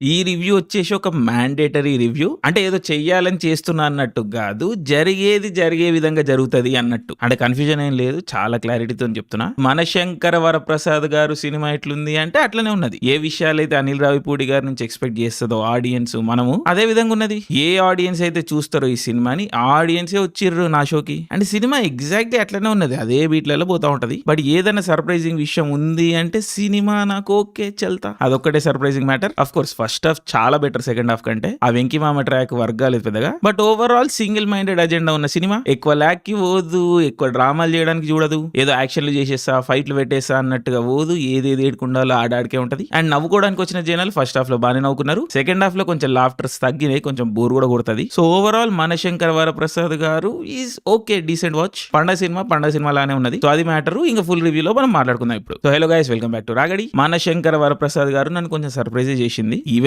ఈ రివ్యూ వచ్చేసి ఒక మ్యాండేటరీ రివ్యూ. అంటే ఏదో చెయ్యాలని చేస్తున్నా అన్నట్టు గాదు. జరిగే విధంగా జరుగుతది అన్నట్టు. అంటే కన్‌ఫ్యూజన్ ఏం లేదు. చాలా క్లారిటీతోని చెప్తున్నా. 'మనశంకర వరప్రసాద్' గారు సినిమా ఎట్లుంది అంటే అట్లనే ఉన్నది. ఏ విషయాలైతే అనిల్ రావిపూడి గారి నుంచి ఎక్స్‌పెక్ట్ చేస్తదో ఆడియన్స్ మనము అదే విధంగా ఉన్నది. ఏ ఆడియన్స్ అయితే చూస్తారో ఈ సినిమాని ఆ ఆడియన్సే వచ్చిర్రు నా షోకి. అంటే సినిమా ఎగ్జాక్ట్‌లీ అట్లనే ఉన్నది. అదే బీట్‌లలో పోతా ఉంటది. బట్ ఏదైనా సర్ప్రైజింగ్ విషయం ఉంది అంటే సినిమా నాకు ఓకే చెల్తా. అదొక్కటే surprising matter. Of course first half చాలా బెటర్ సెకండ్ హాఫ్ కంటే. ఆ వెంకీ మామ ట్రాక్ వర్గాలేదు పెద్దగా. But overall single minded agenda ఉన్న సినిమా. ఎక్కువ ల్యాక్ కి పోదు, ఎక్కువ డ్రామాలు చేయడానికి చూడదు, ఏదో యాక్షన్లు చేసేస్తా ఫైట్లు పెట్టేస్తా అన్నట్టుగా పోదు. ఏదేది ఏడుకుండాలో ఆడాడికే ఉంటది. అండ్ నవ్వుకోవడానికి వచ్చిన జనాలు ఫస్ట్ హాఫ్ లో బాగానే నవ్వుకున్నారు. సెకండ్ హాఫ్ లో కొంచెం లాఫ్టర్స్ తగ్గినాయి, కొంచెం బోర్ కూడా కొడుతుంది. సో ఓవరాల్ మనశంకర వరప్రసాద్ గారు ఈజ్ ఓకే, డీసెంట్ వాచ్. పండగ సినిమా లానే ఉన్నది. సో అది మ్యాటర్. ఇంకా ఫుల్ రివ్యూలో మనం మాట్లాడుకుందాం ఇప్పుడు. So hello guys, welcome back to రాగడి. మనశంకర వరప్రసాద్ గారు నన్ను కొంచెం సర్ప్రైజ్ చేసింది. ఈ